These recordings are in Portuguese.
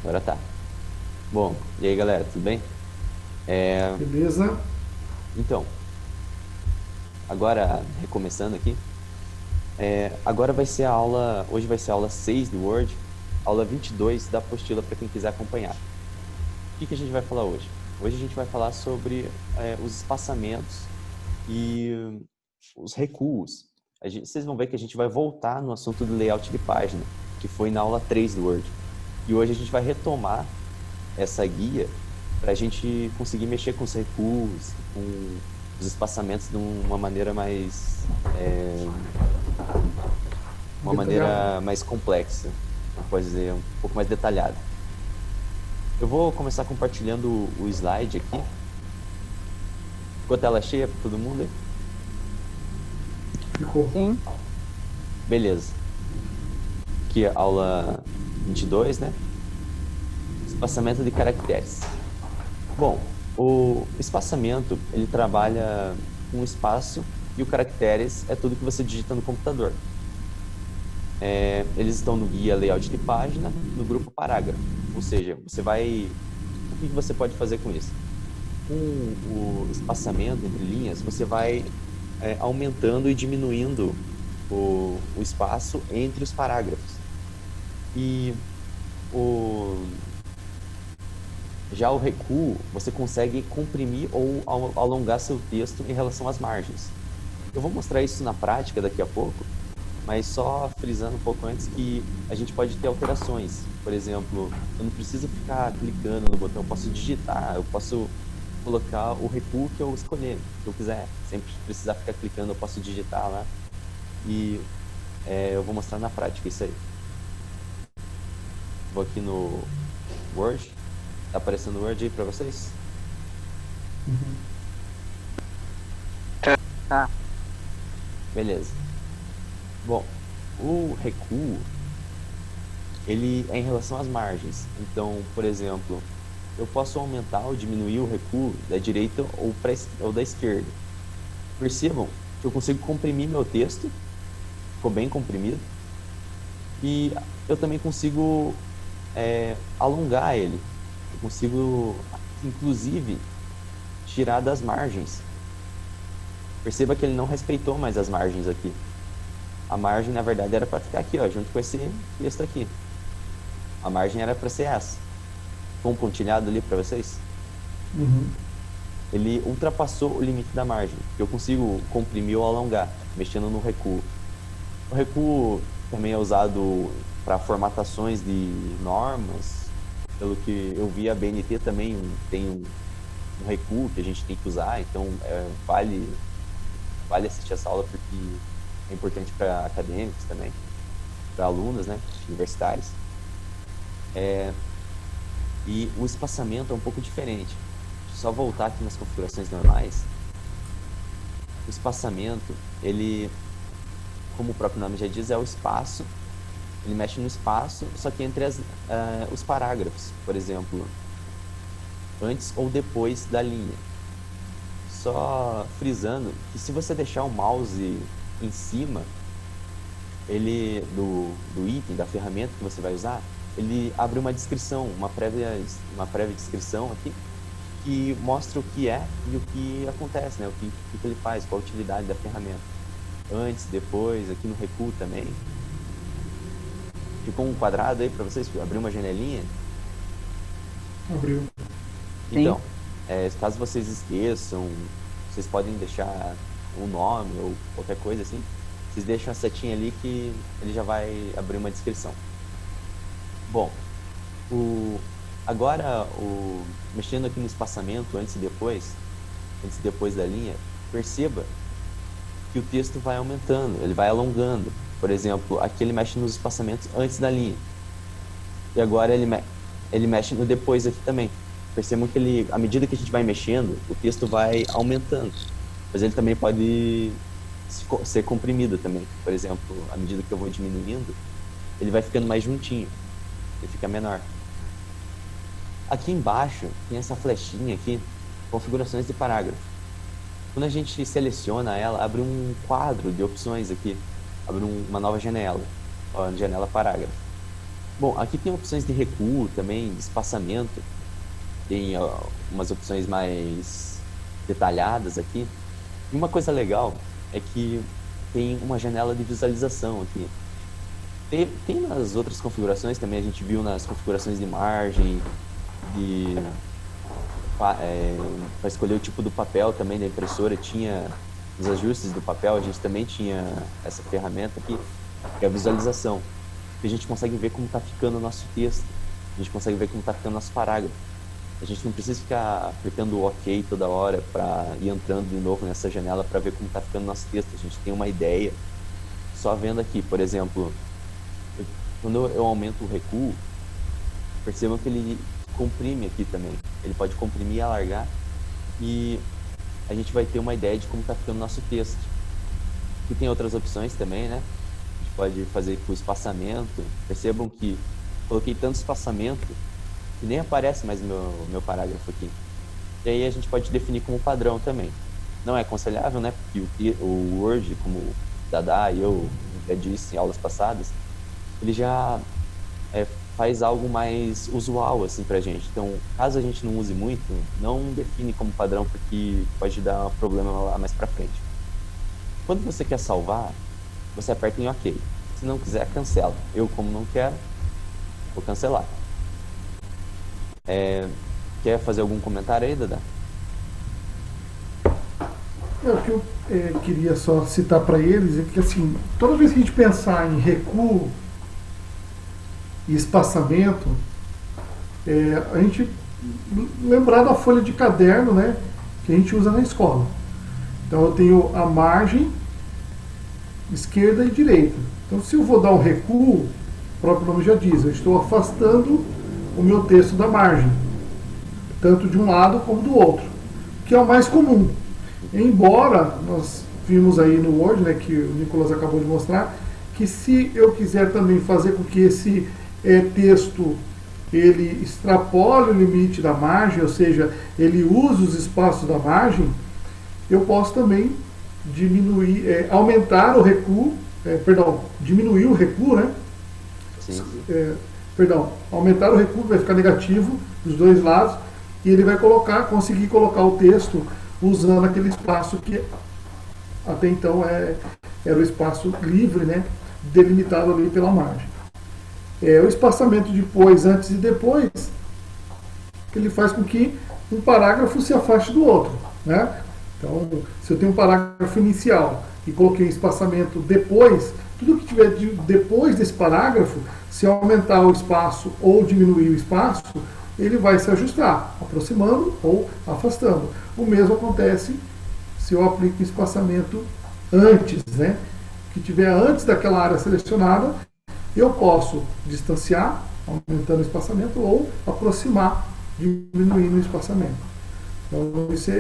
Agora tá. Bom, e aí galera, tudo bem? Beleza? Então, agora recomeçando aqui, agora vai ser a aula, hoje vai ser a aula 6 do Word, aula 22 da apostila para quem quiser acompanhar. O que que a gente vai falar hoje? Hoje a gente vai falar sobre os espaçamentos e os recuos. Vocês vão ver que a gente vai voltar no assunto do layout de página, que foi na aula 3 do Word. E hoje a gente vai retomar essa guia para a gente conseguir mexer com os recuos, com os espaçamentos de uma maneira mais uma Detalhado. maneira mais complexa, como pode dizer, um pouco mais detalhada. Eu vou começar compartilhando o slide aqui. Ficou a tela cheia para todo mundo aí? Ficou. Sim. Beleza. Aqui é a aula 22, né? Espaçamento de caracteres. Bom, o espaçamento, ele trabalha com o espaço e o caracteres é tudo que você digita no computador. Eles estão no guia layout de página, no grupo parágrafo. Ou seja, você vai... O que você pode fazer com isso? Com o espaçamento entre linhas, você vai aumentando e diminuindo o espaço entre os parágrafos. E o, já o recuo, você consegue comprimir ou alongar seu texto em relação às margens. Eu vou mostrar isso na prática daqui a pouco, mas só frisando um pouco antes que a gente pode ter alterações. Por exemplo, eu não preciso ficar clicando no botão, eu posso digitar, eu posso colocar o recuo que eu escolher, que eu quiser. Sem precisar ficar clicando, eu posso digitar lá e eu vou mostrar na prática isso aí. Vou aqui no Word. Tá aparecendo o Word aí para vocês? Tá. Beleza. Bom, o recuo, ele é em relação às margens. Então, por exemplo, eu posso aumentar ou diminuir o recuo da direita ou da esquerda. Percebam que eu consigo comprimir meu texto, ficou bem comprimido, e eu também consigo alongar ele. Eu consigo, inclusive, tirar das margens. Perceba que ele não respeitou mais as margens aqui. A margem, na verdade, era para ficar aqui, ó, junto com esse texto aqui. A margem era para ser essa. Ficou um pontilhado ali para vocês? Uhum. Ele ultrapassou o limite da margem. Eu consigo comprimir ou alongar, mexendo no recuo. O recuo também é usado para formatações de normas. Pelo que eu vi, a BNT também tem um recuo que a gente tem que usar, então vale assistir essa aula porque é importante para acadêmicos também, para alunos, né, universitários. E o espaçamento é um pouco diferente. Deixa eu só voltar aqui nas configurações normais. O espaçamento, ele, como o próprio nome já diz, é o espaço. Ele mexe no espaço, só que entre os parágrafos, por exemplo, antes ou depois da linha. Só frisando que se você deixar o mouse em cima do item, da ferramenta que você vai usar, ele abre uma descrição, uma prévia descrição aqui, que mostra o que é e o que acontece, né? O que ele faz, qual a utilidade da ferramenta. Antes, depois, aqui no recuo também. Ficou um quadrado aí para vocês abrir uma janelinha? Abriu. Sim. Então, caso vocês esqueçam, vocês podem deixar um nome ou qualquer coisa assim. Vocês deixam a setinha ali que ele já vai abrir uma descrição. Bom, o, agora, mexendo aqui no espaçamento antes e depois da linha, perceba que o texto vai aumentando, ele vai alongando. Por exemplo, aqui ele mexe nos espaçamentos antes da linha. E agora ele mexe no depois aqui também. Percebam que à medida que a gente vai mexendo, o texto vai aumentando. Mas ele também pode ser comprimido também. Por exemplo, à medida que eu vou diminuindo, ele vai ficando mais juntinho. Ele fica menor. Aqui embaixo tem essa flechinha aqui, configurações de parágrafo. Quando a gente seleciona ela, abre um quadro de opções aqui. Abre uma nova janela, ó, janela parágrafo. Bom, aqui tem opções de recuo também, de espaçamento. Tem umas opções mais detalhadas aqui. E uma coisa legal é que tem uma janela de visualização aqui. Tem nas outras configurações também, a gente viu nas configurações de margem, de para escolher o tipo do papel também da impressora, tinha os ajustes do papel, a gente também tinha essa ferramenta aqui, que é a visualização. Que a gente consegue ver como está ficando o nosso texto, a gente consegue ver como está ficando o nosso parágrafo. A gente não precisa ficar apertando o OK toda hora para ir entrando de novo nessa janela para ver como está ficando o nosso texto. A gente tem uma ideia só vendo aqui. Por exemplo, quando eu aumento o recuo, percebam que ele comprime aqui também. Ele pode comprimir e alargar e a gente vai ter uma ideia de como está ficando o nosso texto. Aqui tem outras opções também, né? A gente pode fazer com espaçamento. Percebam que coloquei tanto espaçamento que nem aparece mais meu parágrafo aqui. E aí a gente pode definir como padrão também. Não é aconselhável, né? Porque o Word, como o Dada e eu já disse em aulas passadas, ele já faz algo mais usual assim pra gente. Então, caso a gente não use muito, não define como padrão, porque pode dar problema lá mais pra frente. Quando você quer salvar, você aperta em OK. Se não quiser, cancela. Eu, como não quero, vou cancelar. Quer fazer algum comentário aí, Dada? O que eu queria só citar para eles é que, assim, toda vez que a gente pensar em recuo e espaçamento, a gente lembrar da folha de caderno, né, que a gente usa na escola. Então eu tenho a margem esquerda e direita. Então se eu vou dar um recuo, o próprio nome já diz, eu estou afastando o meu texto da margem, tanto de um lado como do outro, que é o mais comum. Embora nós vimos aí no Word, né, que o Nicolas acabou de mostrar, que se eu quiser também fazer com que esse texto ele extrapole o limite da margem, ou seja, ele use os espaços da margem, eu posso também diminuir, aumentar o recuo, diminuir o recuo, né? Sim. Aumentar o recuo, vai ficar negativo dos dois lados, e ele vai conseguir colocar o texto usando aquele espaço que até então era o espaço livre, né, delimitado ali pela margem. O espaçamento depois, antes e depois, ele faz com que um parágrafo se afaste do outro, né? Então, se eu tenho um parágrafo inicial e coloquei um espaçamento depois, tudo que tiver depois desse parágrafo, se aumentar o espaço ou diminuir o espaço, ele vai se ajustar, aproximando ou afastando. O mesmo acontece se eu aplico espaçamento antes, né? Que tiver antes daquela área selecionada, eu posso distanciar, aumentando o espaçamento, ou aproximar, diminuindo o espaçamento. Então, isso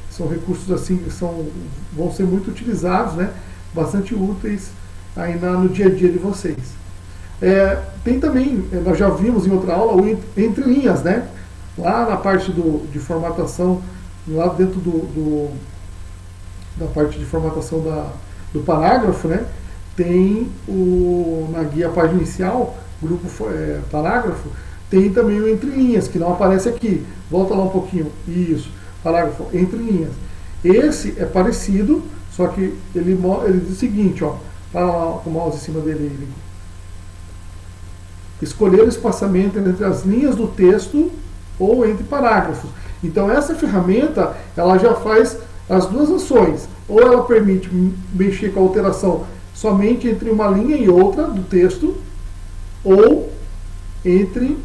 são recursos assim que vão ser muito utilizados, né? Bastante úteis aí no dia a dia de vocês. Tem também, nós já vimos em outra aula, o entre linhas, né? Lá na parte de formatação, lá dentro da parte de formatação do parágrafo, né? Tem na guia página inicial, grupo parágrafo, tem também o entre linhas, que não aparece aqui. Volta lá um pouquinho. Isso, parágrafo entre linhas. Esse é parecido, só que ele diz o seguinte, ó, para lá com o mouse em cima dele. Escolher o espaçamento entre as linhas do texto ou entre parágrafos. Então essa ferramenta, ela já faz as duas ações. Ou ela permite mexer com a alteração somente entre uma linha e outra do texto, ou entre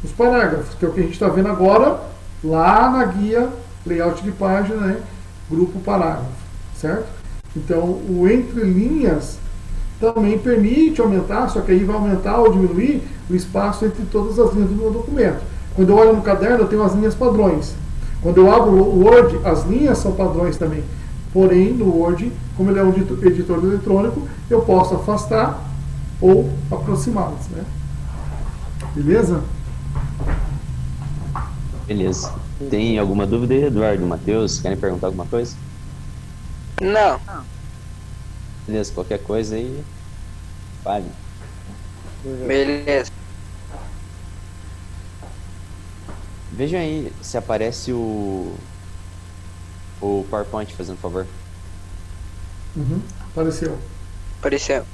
os parágrafos, que é o que a gente está vendo agora lá na guia layout de página, né? Grupo parágrafo, certo? Então o entre linhas também permite aumentar, só que aí vai aumentar ou diminuir o espaço entre todas as linhas do meu documento. Quando eu olho no caderno, eu tenho as linhas padrões. Quando eu abro o Word, as linhas são padrões também. Porém, no Word, como ele é um editor eletrônico, eu posso afastar ou aproximá-las, né? Beleza? Beleza. Tem alguma dúvida aí, Eduardo, Matheus? Querem perguntar alguma coisa? Não. Beleza, qualquer coisa aí, fale. Beleza. Vejam aí se aparece o PowerPoint, fazendo favor. Uhum. Apareceu. Apareceu.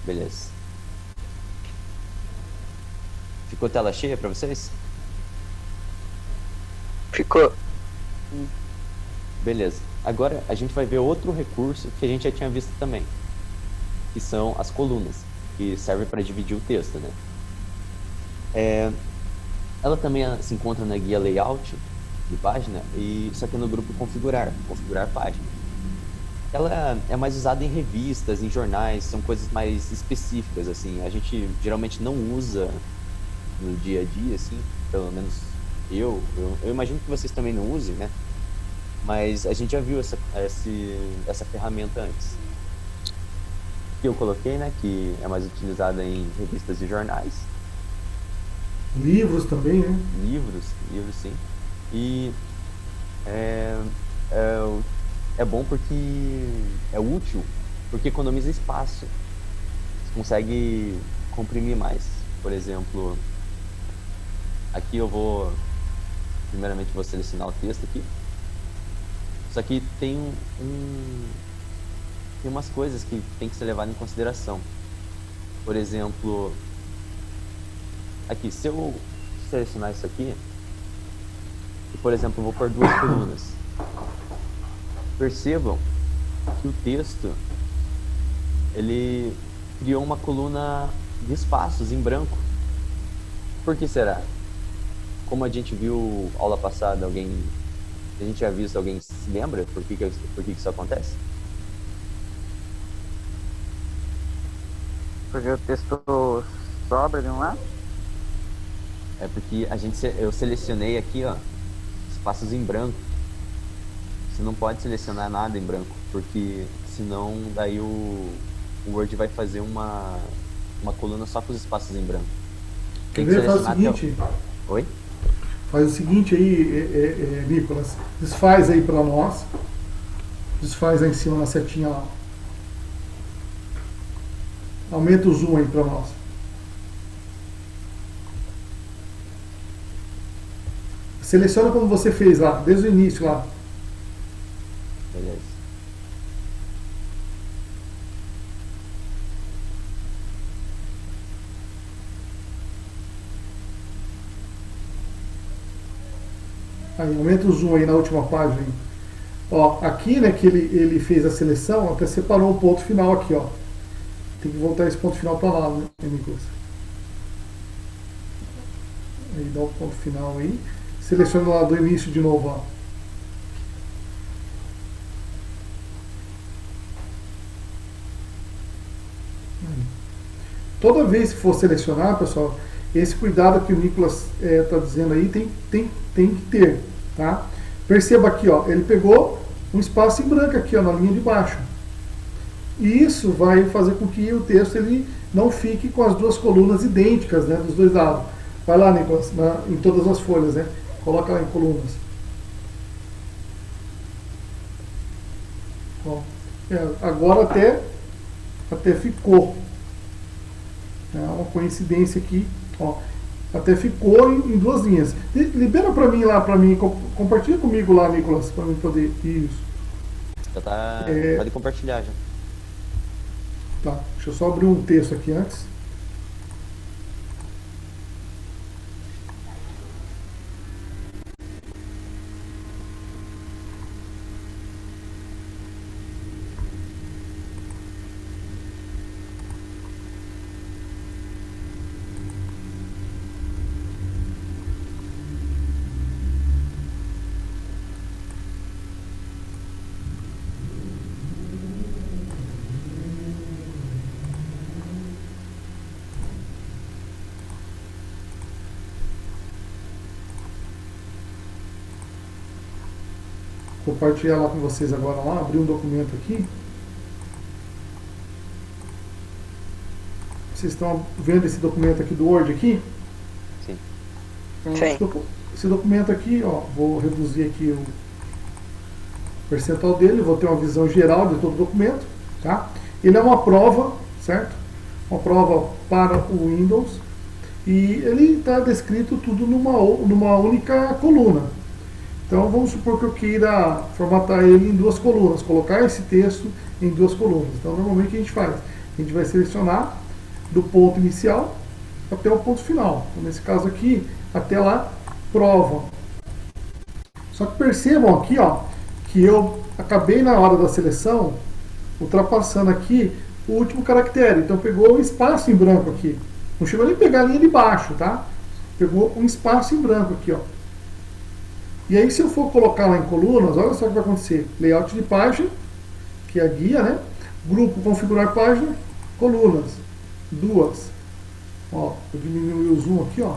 Beleza. Ficou tela cheia para vocês? Ficou. Beleza. Agora a gente vai ver outro recurso que a gente já tinha visto também, que são as colunas, que servem para dividir o texto, né? Ela também se encontra na guia layout de página, e só que no grupo configurar página. Ela é mais usada em revistas, em jornais, são coisas mais específicas, assim. A gente geralmente não usa no dia a dia, assim, pelo menos eu imagino que vocês também não usem, né? Mas a gente já viu essa ferramenta antes. Que eu coloquei, né, que é mais utilizada em revistas e jornais. Livros também, né? Livros sim. E é bom porque é útil, porque economiza espaço. Você consegue comprimir mais. Por exemplo, aqui eu primeiramente vou selecionar o texto aqui. Só que tem tem umas coisas que tem que ser levado em consideração. Por exemplo, aqui, se eu selecionar isso aqui, e, por exemplo, eu vou pôr 2 colunas. Percebam que o texto, ele criou uma coluna de espaços em branco. Por que será? Como a gente viu aula passada, a gente já visto, alguém se lembra por que isso acontece? Porque o texto sobra de um lado? É porque eu selecionei aqui, ó, espaços em branco. Você não pode selecionar nada em branco, porque senão daí o Word vai fazer uma coluna só com os espaços em branco. Tem que Faz o selecionar seguinte. Oi? Faz o seguinte aí, Nicolas. Desfaz aí para nós. Desfaz aí em cima na setinha lá. Aumenta o zoom aí para nós. Seleciona como você fez lá, desde o início lá. Beleza. Aí, aumenta o zoom aí na última página. Aí. Ó, aqui, né, que ele fez a seleção, até separou um ponto final aqui, ó. Tem que voltar esse ponto final para lá, né, Nicolas? Aí dá o ponto final aí. Seleciona lá do início de novo, ó. Toda vez que for selecionar, pessoal, esse cuidado que o Nicolas está dizendo aí tem que ter, tá? Perceba aqui, ó, ele pegou um espaço em branco aqui, ó, na linha de baixo. E isso vai fazer com que o texto ele não fique com as duas colunas idênticas, né, dos dois lados. Vai lá, Nicolas, em todas as folhas, né? Coloca lá em colunas. Ó, agora até ficou. É uma coincidência aqui, ó. Até ficou em 2 linhas. Libera para mim lá, compartilha comigo lá, Nicolas, para mim poder. Isso. Já tá. Pode compartilhar já. Tá, deixa eu só abrir um texto aqui antes. Compartilhar lá com vocês agora lá, abrir um documento aqui. Vocês estão vendo esse documento aqui do Word aqui? Sim. Sim. Esse documento aqui, ó, vou reduzir aqui o percentual dele, vou ter uma visão geral de todo o documento, tá? Ele é uma prova, certo? Uma prova para o Windows. e ele está descrito tudo numa única coluna. Então vamos supor que eu queira formatar ele em duas colunas, colocar esse texto em duas colunas. Então normalmente o que a gente faz? A gente vai selecionar do ponto inicial até o ponto final. Então, nesse caso aqui, até lá, prova. Só que percebam aqui, ó, que eu acabei na hora da seleção ultrapassando aqui o último caractere. Então pegou um espaço em branco aqui. Não chegou nem a pegar a linha de baixo, tá? Pegou um espaço em branco aqui, ó. E aí se eu for colocar lá em colunas, olha só o que vai acontecer. Layout de página, que é a guia, né? Grupo configurar página, colunas. Duas. Ó, eu diminui o zoom aqui, ó.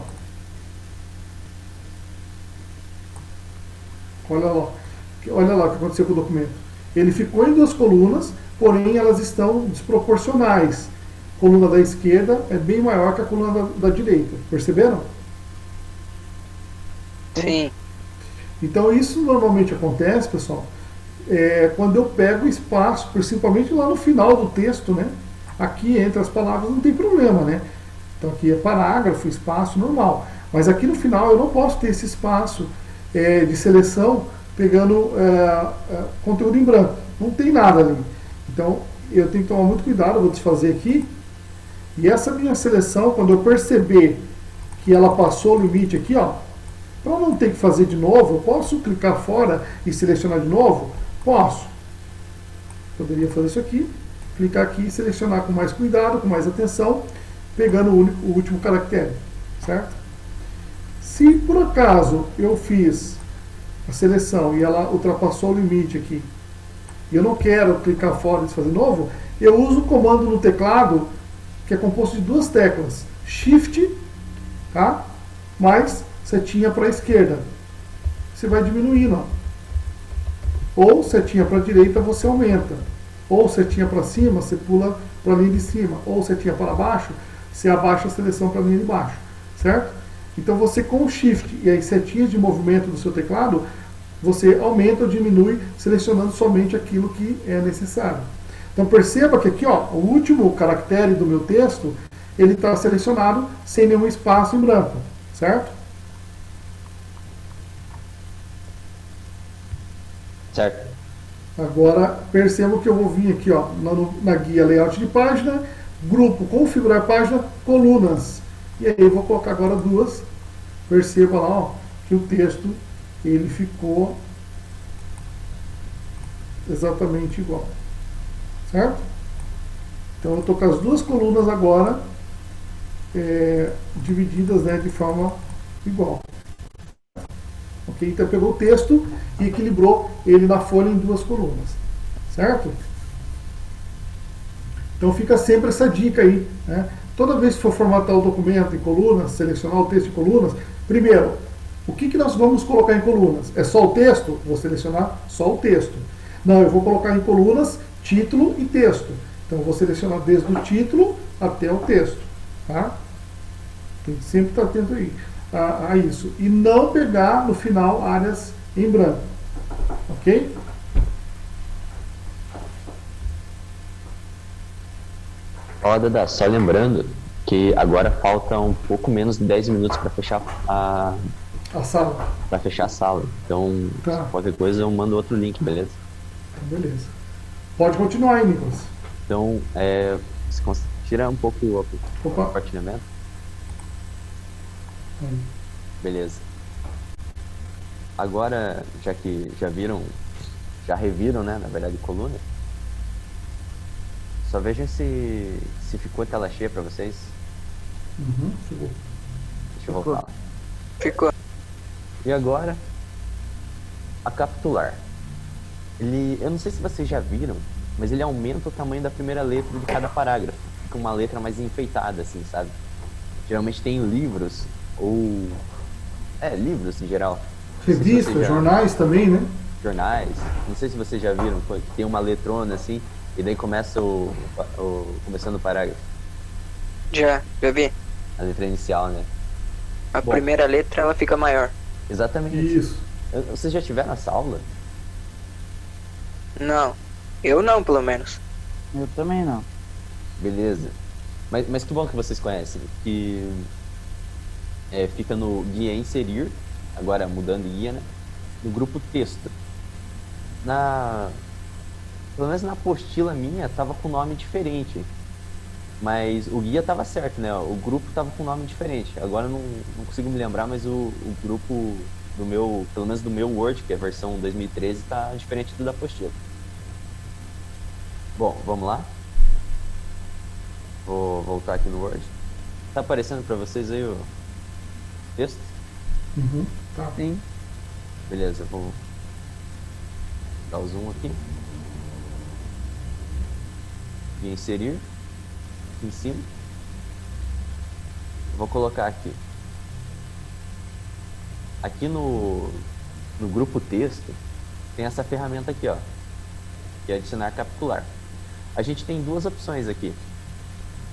Olha lá o que aconteceu com o documento. Ele ficou em duas colunas, porém elas estão desproporcionais. A coluna da esquerda é bem maior que a coluna da direita. Perceberam? Sim. Então isso normalmente acontece, pessoal, quando eu pego espaço, principalmente lá no final do texto, né? Aqui entre as palavras não tem problema, né? Então aqui é parágrafo, espaço normal. Mas aqui no final eu não posso ter esse espaço de seleção pegando conteúdo em branco. Não tem nada ali. Então eu tenho que tomar muito cuidado, eu vou desfazer aqui. E essa minha seleção, quando eu perceber que ela passou o limite aqui, ó, para não ter que fazer de novo, eu posso clicar fora e selecionar de novo? Posso. Poderia fazer isso aqui, clicar aqui e selecionar com mais cuidado, com mais atenção, pegando o último caractere, certo? Se por acaso eu fiz a seleção e ela ultrapassou o limite aqui, e eu não quero clicar fora e desfazer de novo, eu uso o comando no teclado que é composto de duas teclas, Shift, tá? Mais setinha para a esquerda. Você vai diminuindo, ó. Ou setinha para a direita você aumenta. Ou setinha para cima, você pula para a linha de cima. Ou setinha para baixo, você abaixa a seleção para a linha de baixo. Certo? Então você com o Shift e as setinhas de movimento do seu teclado, você aumenta ou diminui, selecionando somente aquilo que é necessário. Então perceba que aqui, ó, o último caractere do meu texto, ele está selecionado sem nenhum espaço em branco. Certo? Certo. Agora percebo que eu vou vir aqui, ó, na guia layout de página, grupo configurar página, colunas. E aí eu vou colocar agora duas. Perceba lá, ó, que o texto ele ficou exatamente igual. Certo? Então eu estou com as duas colunas agora divididas, né, de forma igual. Ok? Então pegou o texto e equilibrou ele na folha em duas colunas. Certo? Então fica sempre essa dica aí, né? Toda vez que for formatar o documento em colunas, selecionar o texto em colunas, primeiro, o que nós vamos colocar em colunas? É só o texto? Vou selecionar só o texto. Não, eu vou colocar em colunas título e texto. Então eu vou selecionar desde o título até o texto. Tá? Tem que sempre estar atento aí a isso. E não pegar no final áreas em branco. Ok? Ó, Dada, só lembrando que agora falta um pouco menos de 10 minutos para fechar a sala. Para fechar a sala. Então, Tá. qualquer coisa eu mando outro link, beleza? Então, beleza. Pode continuar aí, Nicolas. Então, você tira um pouco o Opa. compartilhamento. Aí. Beleza. Agora, já que já reviram, né, na verdade, coluna. Só vejam se ficou a tela cheia para vocês. Chegou. Deixa eu voltar lá. Ficou. E agora, a capitular. Eu não sei se vocês já viram, mas ele aumenta o tamanho da primeira letra de cada parágrafo. Fica uma letra mais enfeitada, assim, sabe? Geralmente tem livros, ou... livros em geral. Revistas, jornais também, né? Jornais. Não sei se vocês já viram, que tem uma letrona assim, e daí começa começando o parágrafo. Já vi. A letra inicial, né? A primeira letra ela fica maior. Exatamente. Isso. Vocês já tiveram essa aula? Não. Eu não, pelo menos. Eu também não. Beleza. Mas que bom que vocês conhecem. Que fica no guia inserir, agora mudando de guia, né? No grupo texto. Pelo menos na apostila minha tava com nome diferente, mas o guia tava certo, né? O grupo tava com nome diferente. Agora eu não consigo me lembrar, mas o grupo do meu, pelo menos do meu Word, que é a versão 2013, tá diferente do da apostila. Bom, vamos lá. Vou voltar aqui no Word. Tá aparecendo para vocês aí o texto? Uhum, tá. Sim. Beleza, vou dar o zoom aqui. E inserir aqui em cima. Vou colocar aqui. Aqui no grupo texto tem essa ferramenta aqui, ó, que é adicionar capitular. A gente tem duas opções aqui.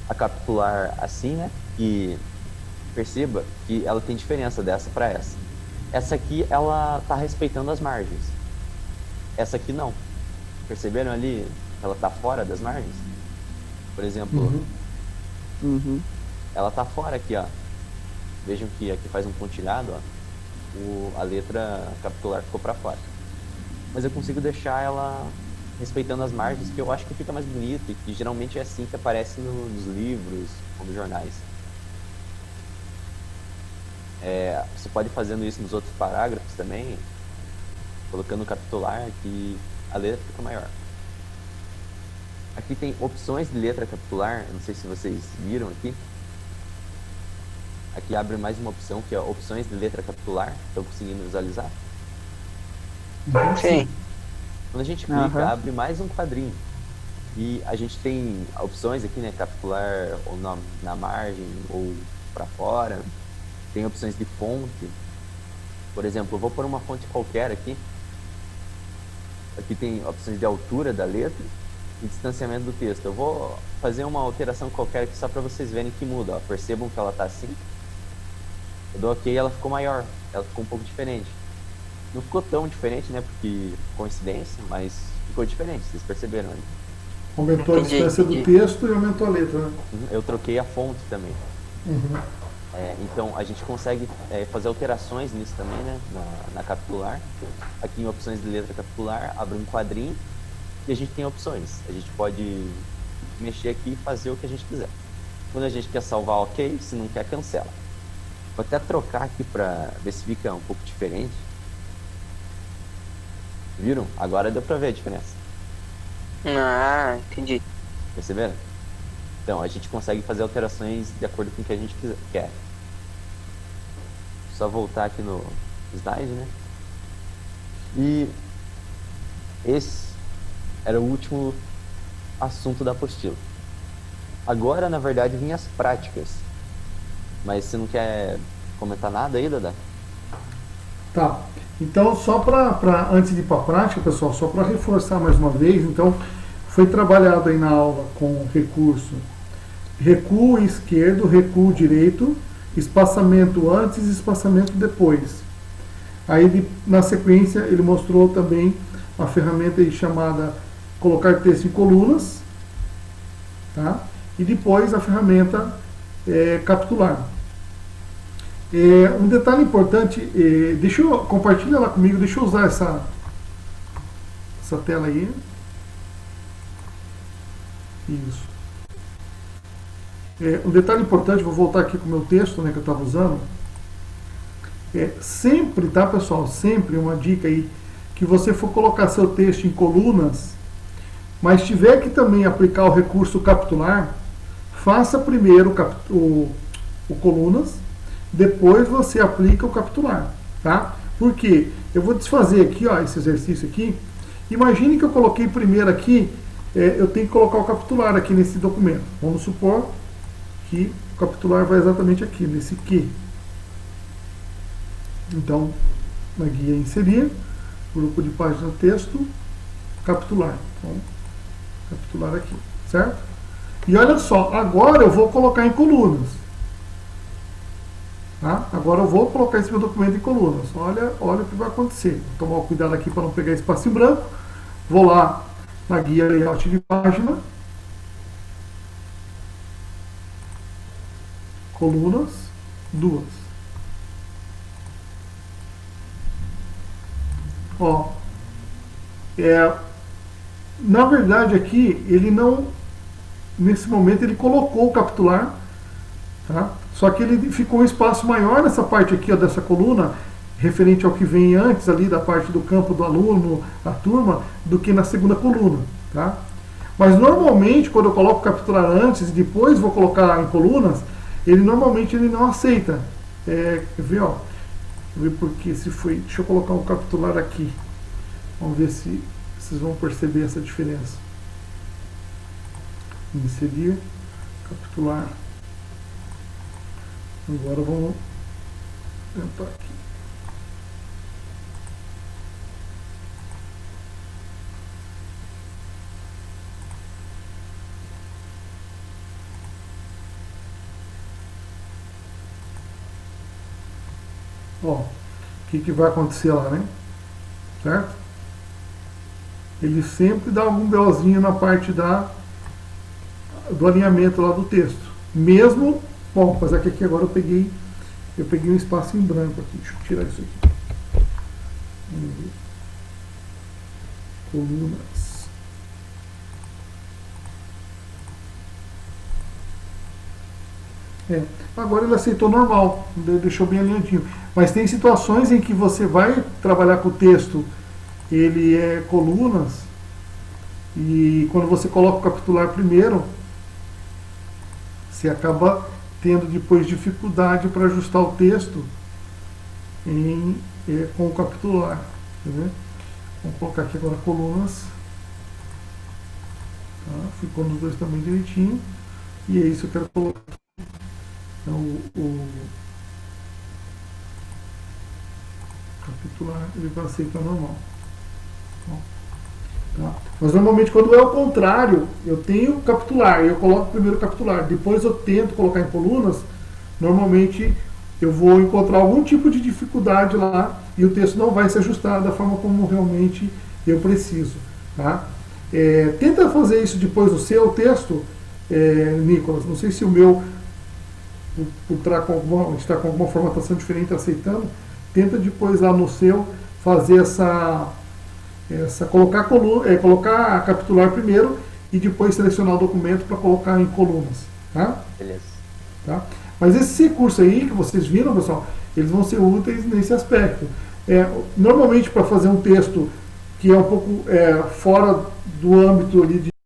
A capitular assim, né? E perceba que ela tem diferença dessa para essa. Essa aqui, ela tá respeitando as margens. Essa aqui não. Perceberam ali? Ela tá fora das margens. Por exemplo, ela tá fora aqui, ó. Vejam que aqui faz um pontilhado, ó. A letra capitular ficou para fora. Mas eu consigo deixar ela respeitando as margens, que eu acho que fica mais bonito e que geralmente é assim que aparece nos livros ou nos jornais. Você pode ir fazendo isso nos outros parágrafos também, colocando o capitular, que a letra fica maior. Aqui tem opções de letra capitular, não sei se vocês viram aqui. Aqui abre mais uma opção, que é opções de letra capitular. Estão conseguindo visualizar? Sim. Quando a gente clica, abre mais um quadrinho. E a gente tem opções aqui, né? Capitular ou na margem ou para fora. Tem opções de fonte. Por exemplo, eu vou pôr uma fonte qualquer aqui. Aqui tem opções de altura da letra e distanciamento do texto. Eu vou fazer uma alteração qualquer aqui só para vocês verem que muda. Ó. Percebam que ela está assim. Eu dou OK, ela ficou maior. Ela ficou um pouco diferente. Não ficou tão diferente, né? Porque coincidência, mas ficou diferente. Vocês perceberam, né? Aumentou a distância do texto e aumentou a letra, né? Eu troquei a fonte também. Então a gente consegue fazer alterações nisso também, né? Na capitular. Aqui em opções de letra capitular, abre um quadrinho e a gente tem opções. A gente pode mexer aqui e fazer o que a gente quiser. Quando a gente quer salvar, OK. Se não quer, cancela. Vou até trocar aqui para ver se fica um pouco diferente. Viram? Agora deu pra ver a diferença. Ah, entendi. Perceberam? Então, a gente consegue fazer alterações de acordo com o que a gente quer. Só voltar aqui no slide, né? E esse era o último assunto da apostila. Agora, na verdade, vinham as práticas. Mas você não quer comentar nada aí, Dada? Tá. Então, só para antes de ir para a prática, pessoal, só para reforçar mais uma vez, então, foi trabalhado aí na aula com recurso recuo esquerdo, recuo direito, espaçamento antes e espaçamento depois. Aí, na sequência, ele mostrou também a ferramenta aí chamada colocar texto em colunas, tá? E depois a ferramenta capitular. Um detalhe importante, compartilha lá comigo, deixa eu usar essa tela aí. Isso. Um detalhe importante, vou voltar aqui com o meu texto, né, que eu estava usando. Sempre, tá, pessoal? Sempre uma dica aí, que você for colocar seu texto em colunas, mas tiver que também aplicar o recurso capitular, faça primeiro o colunas, depois você aplica o capitular, tá? Porque eu vou desfazer aqui, ó, esse exercício aqui. Imagine que eu coloquei primeiro aqui, eu tenho que colocar o capitular aqui nesse documento. Vamos supor que o capitular vai exatamente aqui, nesse que. Então, na guia inserir, grupo de página texto, capitular. Então, capitular aqui, certo? E olha só, agora eu vou colocar em colunas. Tá? Agora eu vou colocar esse meu documento em colunas. Olha o que vai acontecer. Vou tomar cuidado aqui para não pegar espaço em branco. Vou lá na guia layout de página. Colunas, 2. Ó, na verdade aqui, ele não, nesse momento ele colocou o capitular, tá? Só que ele ficou um espaço maior nessa parte aqui, ó, dessa coluna, referente ao que vem antes ali da parte do campo do aluno, da turma, do que na segunda coluna, tá? Mas normalmente, quando eu coloco o capitular antes e depois vou colocar em colunas, normalmente ele não aceita. Quer ver, ó? Deixa eu ver porque se foi. Deixa eu colocar um capitular aqui. Vamos ver se vocês vão perceber essa diferença. Inserir, capitular. Agora vamos tentar aqui. Ó, o que vai acontecer lá, né? Certo? Ele sempre dá algum BOzinho na parte do alinhamento lá do texto. Mesmo, bom, apesar que aqui agora eu peguei um espaço em branco aqui. Deixa eu tirar isso aqui. Vamos ver. Colunas. Agora ele aceitou normal, deixou bem alinhadinho. Mas tem situações em que você vai trabalhar com o texto, ele é colunas, e quando você coloca o capitular primeiro, você acaba tendo depois dificuldade para ajustar o texto com o capitular. Tá? Vamos colocar aqui agora colunas. Tá? Ficou nos dois também direitinho. E é isso que eu quero colocar. Então, o capitular ele vai aceitar normal. Tá? Mas normalmente quando é o contrário, eu tenho capitular, eu coloco primeiro o capitular, depois eu tento colocar em colunas, normalmente eu vou encontrar algum tipo de dificuldade lá e o texto não vai se ajustar da forma como realmente eu preciso. Tá? Tenta fazer isso depois do seu texto, Nicolas. Não sei se o meu está com alguma formatação diferente aceitando. Tenta depois lá no seu fazer colocar a capitular primeiro e depois selecionar o documento para colocar em colunas. Tá? Beleza. Tá? Mas esses recursos aí que vocês viram, pessoal, eles vão ser úteis nesse aspecto. Normalmente para fazer um texto que é um pouco fora do âmbito ali